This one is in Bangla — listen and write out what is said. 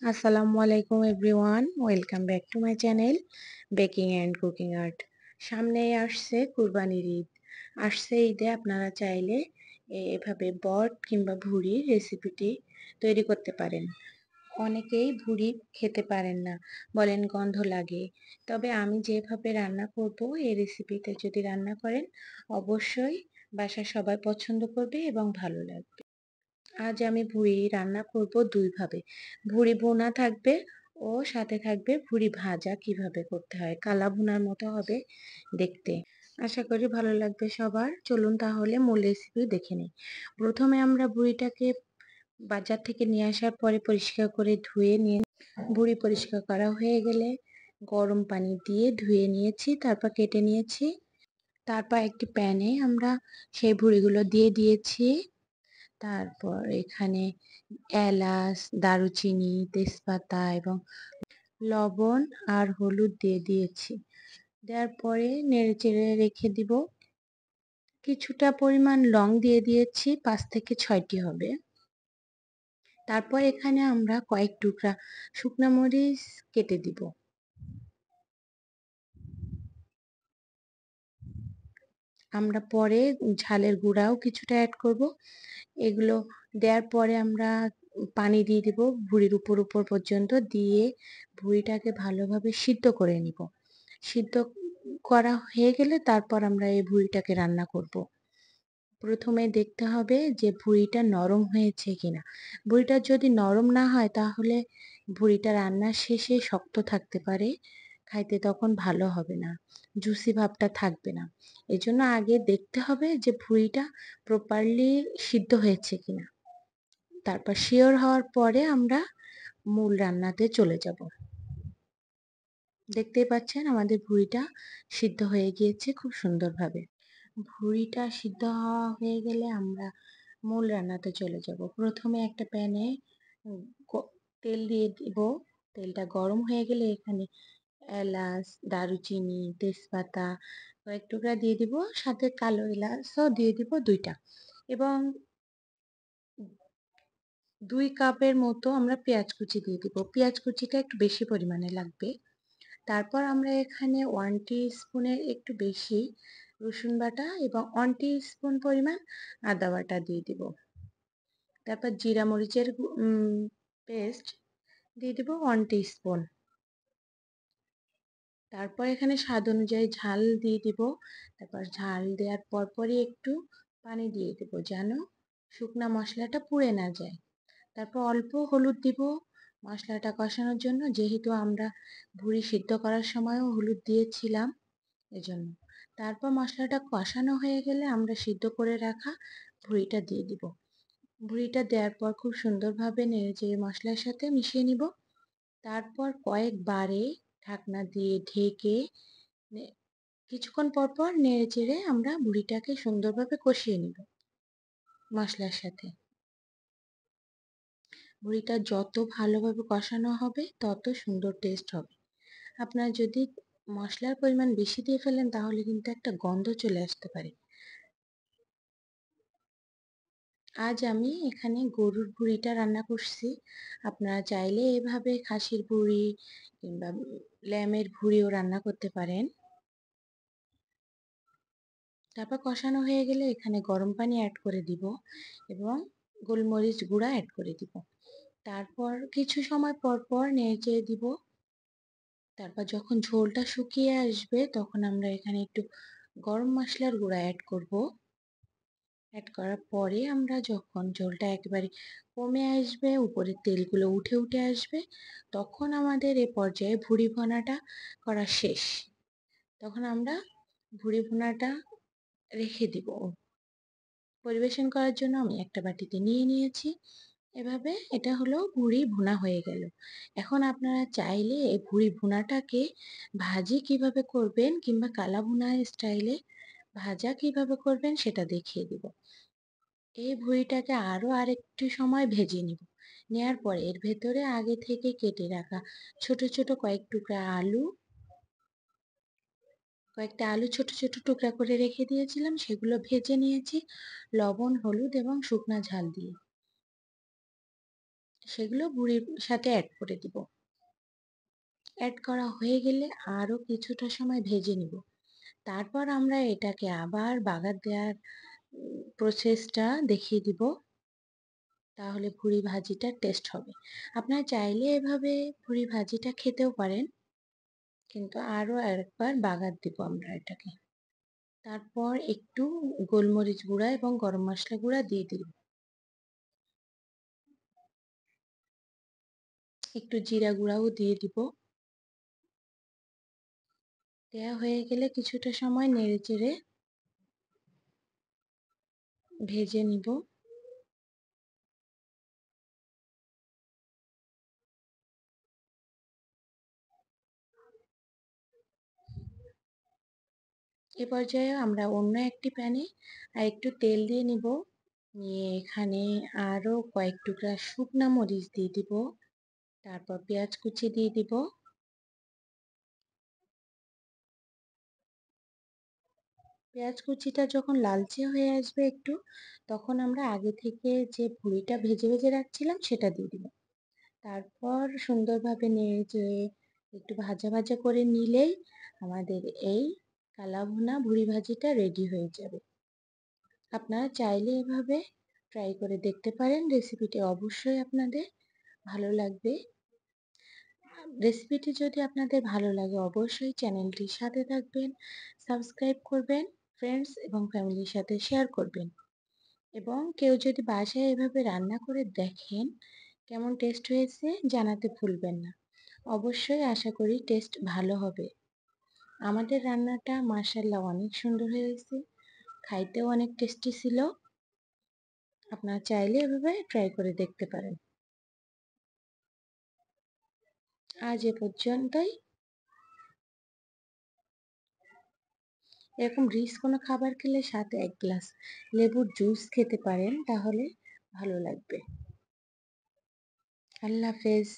আসসালামু আলাইকুম everyone, welcome back to my channel baking and cooking art. সামনেই আসছে কুরবানির ঈদ। আসছে ঈদে আপনারা চাইলে এভাবে বট কিংবা ভুড়ির রেসিপিটি তৈরি করতে পারেন। অনেকেই ভুড়ি খেতে পারেন না, বলেন গন্ধ লাগে। তবে আমি যেভাবে রান্না করব এই রেসিপিতে যদি রান্না করেন, অবশ্যই বাসার সবাই পছন্দ করবে এবং ভালো লাগবে। আজ আমি ভুড়ি রান্না করব দুইভাবে। ভুড়ি ভুনা থাকবে ও সাথে থাকবে ভুড়ি ভাজা কিভাবে করতে হয়। কালা ভুনার মতো হবে দেখতে। আশা করি ভালো লাগবে সবার। চলুন তাহলে মূল রেসিপি দেখে নিই। প্রথমে আমরা ভুড়িটাকে বাজার থেকে নিয়ে আসার পরে পরিষ্কার করে ধুয়ে নিয়ে ভুড়ি পরিষ্কার করা হয়ে গেলে গরম পানি দিয়ে ধুয়ে নিয়েছি, তারপর কেটে নিয়েছি। তারপর একটি প্যানে আমরা সেই ভুড়িগুলো দিয়ে দিয়েছি। তারপর এখানে এলাচ, দারুচিনি, তেজপাতা এবং লবণ আর হলুদ দিয়ে দিয়েছি। দেওয়ার পরে নেড়েচেড়ে রেখে দিব। কিছুটা পরিমাণ লং দিয়ে দিয়েছি, 5 থেকে 6টি হবে। তারপর এখানে আমরা কয়েক টুকরা শুকনা মরিচ কেটে দিব। আমরা পরে ঝালের গুঁড়াও কিছুটা অ্যাড করব। এগুলো দেওয়ার পরে আমরা পানি দিয়ে দিব ভুঁড়ির উপর পর্যন্ত দিয়ে ভুঁড়িটাকে ভালোভাবে সিদ্ধ করে নিব। সিদ্ধ করা হয়ে গেলে তারপর আমরা এই ভুঁড়িটাকে রান্না করব। প্রথমে দেখতে হবে যে ভুঁড়িটা নরম হয়েছে কিনা। ভুঁড়িটা যদি নরম না হয় তাহলে ভুঁড়িটা রান্নার শেষে শক্ত থাকতে পারে, খাইতে তখন ভালো হবে না, জুসি ভাবটা থাকবে না। এজন্য আগে দেখতে হবে যে ভুঁড়িটা প্রপারলি সিদ্ধ হয়েছে কিনা। তারপর শিওর হওয়ার পরে আমরা মূল রান্নাতে চলে যাব। দেখতেই পাচ্ছেন আমাদের ভুঁড়িটা সিদ্ধ হয়ে গিয়েছে খুব সুন্দরভাবে। ভুঁড়িটা সিদ্ধ হওয়া হয়ে গেলে আমরা মূল রান্নাতে চলে যাব। প্রথমে একটা প্যানে উম তেল দিয়ে দিব। তেলটা গরম হয়ে গেলে এখানে এলাচ, দারুচিনি, তেজপাতা কয়েক টুকরা দিয়ে দিব। সাথে কালো এলাচও দিয়ে দিব 2টা এবং 2 কাপের মতো আমরা পেঁয়াজ কুচি দিয়ে দিব। পেঁয়াজ কুচিটা একটু বেশি পরিমাণে লাগবে। তারপর আমরা এখানে 1 টিস্পুনের একটু বেশি রসুন বাটা এবং 1 টিস্পুন পরিমাণ আদা বাটা দিয়ে দিব। তারপর জিরা মরিচের পেস্ট দিয়ে দিব 1 টিস্পুন। তারপর এখানে স্বাদ অনুযায়ী ঝাল দিয়ে দিব। তারপর ঝাল দেওয়ার পরপরই একটু পানি দিয়ে দেব যেন শুকনা মশলাটা পুড়ে না যায়। তারপর অল্প হলুদ দিব মশলাটা কষানোর জন্য, যেহেতু আমরা ভুঁড়ি সিদ্ধ করার সময়ও হলুদ দিয়েছিলাম এজন্য। তারপর মশলাটা কষানো হয়ে গেলে আমরা সিদ্ধ করে রাখা ভুঁড়িটা দিয়ে দিব। ভুঁড়িটা দেওয়ার পর খুব সুন্দরভাবে নেড়েচেড়ে মশলার সাথে মিশিয়ে নিব। তারপর কয়েকবারে ঢাকনা দিয়ে ঢেকে কিছুক্ষণ পর পর নেড়েচেড়ে আমরা ভুঁড়িটাকে সুন্দরভাবে কষিয়ে নিব মশলার সাথে। ভুঁড়িটা যত ভালোভাবে কষানো হবে তত সুন্দর টেস্ট হবে। আপনারা যদি মশলার পরিমাণ বেশি দিয়ে ফেলেন তাহলে কিন্তু একটা গন্ধ চলে আসতে পারে। আজ আমি এখানে গরুর ভুঁড়িটা রান্না করছি। আপনারা চাইলে এভাবে খাসির ভুঁড়ি কিংবা ল্যামের ভুঁড়িও রান্না করতে পারেন। তারপর কষানো হয়ে গেলে এখানে গরম পানি অ্যাড করে দিব এবং গোলমরিচ গুঁড়া অ্যাড করে দিব। তারপর কিছু সময় পর পর নেড়েচেড়ে দিব। তারপর যখন ঝোলটা শুকিয়ে আসবে তখন আমরা এখানে একটু গরম মশলার গুঁড়া অ্যাড করব। অ্যাড করার পরে আমরা যখন ঝোলটা একেবারে কমে আসবে, উপরের তেলগুলো উঠে উঠে আসবে, তখন আমাদের এ পর্যায়ে ভুঁড়ি ভুনাটা করা শেষ। তখন আমরা ভুঁড়ি ভুনাটা রেখে দিব। পরিবেশন করার জন্য আমি একটা বাটিতে নিয়ে নিয়েছি। এভাবে এটা হলো ভুঁড়ি ভুনা হয়ে গেল। এখন আপনারা চাইলে এই ভুঁড়ি ভুনাটাকে ভাজি কিভাবে করবেন কিংবা কালা ভুনা স্টাইলে ভাজা কিভাবে করবেন সেটা দেখিয়ে দিব। এই ভুঁড়িটাকে আরও আরেকটু সময় ভেজে নিব। নেয়ার পরে এর ভেতরে আগে থেকে কেটে রাখা ছোট ছোট কয়েকটা আলু ছোট ছোট টুকরা করে রেখে দিয়েছিলাম, সেগুলো ভেজে নিয়েছি লবণ, হলুদ এবং শুকনা ঝাল দিয়ে। সেগুলো ভুঁড়ির সাথে অ্যাড করে দিব। অ্যাড করা হয়ে গেলে আরও কিছুটা সময় ভেজে নিব। তারপর আমরা এটাকে আবার বাগার দেওয়ার প্রসেসটা দেখিয়ে দিব। তাহলে ভুঁড়ি ভাজিটার টেস্ট হবে। আপনারা চাইলে এভাবে ভুঁড়ি ভাজিটা খেতেও পারেন, কিন্তু আরও আরেকবার বাগার দিব আমরা এটাকে। তারপর একটু গোলমরিচ গুঁড়া এবং গরম মশলা গুঁড়া দিয়ে দিই। একটু জিরা গুঁড়াও দিয়ে দিব। দেওয়া হয়ে গেলে কিছুটা সময় নেড়েচেড়ে ভেজে নিব। এ পর্যায়ে আমরা অন্য একটি প্যানে আরেকটু তেল দিয়ে নিব। নিয়ে এখানে আরও কয়েক টুকরা শুকনা মরিচ দিয়ে দিব। তারপর পেঁয়াজ কুচি দিয়ে দিব। পেঁয়াজ কুচিটা যখন লালচে হয়ে আসবে একটু, তখন আমরা আগে থেকে যে ভুঁড়িটা ভেজে ভেজে রাখছিলাম সেটা দিয়ে দিব। তারপর সুন্দরভাবে নেড়ে-চেড়ে একটু ভাজা ভাজা করে নিলেই আমাদের এই কালাভুনা ভুঁড়ি ভাজিটা রেডি হয়ে যাবে। আপনারা চাইলে এভাবে ট্রাই করে দেখতে পারেন। রেসিপিটি অবশ্যই আপনাদের ভালো লাগবে। রেসিপিটি যদি আপনাদের ভালো লাগে অবশ্যই চ্যানেলটির সাথে থাকবেন, সাবস্ক্রাইব করবেন, ফ্রেন্ডস এবং ফ্যামিলির সাথে শেয়ার করবেন। এবং কেউ যদি বাসায় এভাবে রান্না করে দেখেন কেমন টেস্ট হয়েছে জানাতে ভুলবেন না। অবশ্যই আশা করি টেস্ট ভালো হবে। আমাদের রান্নাটা মাশাআল্লাহ অনেক সুন্দর হয়েছে, খাইতেও অনেক টেস্টি ছিল। আপনারা চাইলে এভাবে ট্রাই করে দেখতে পারেন। আজ এ পর্যন্তই। এরকম রিচ কোনো খাবার খেলে সাথে ১ গ্লাস লেবুর জুস খেতে পারেন, তাহলে ভালো লাগবে। আল্লাহ হাফেজ।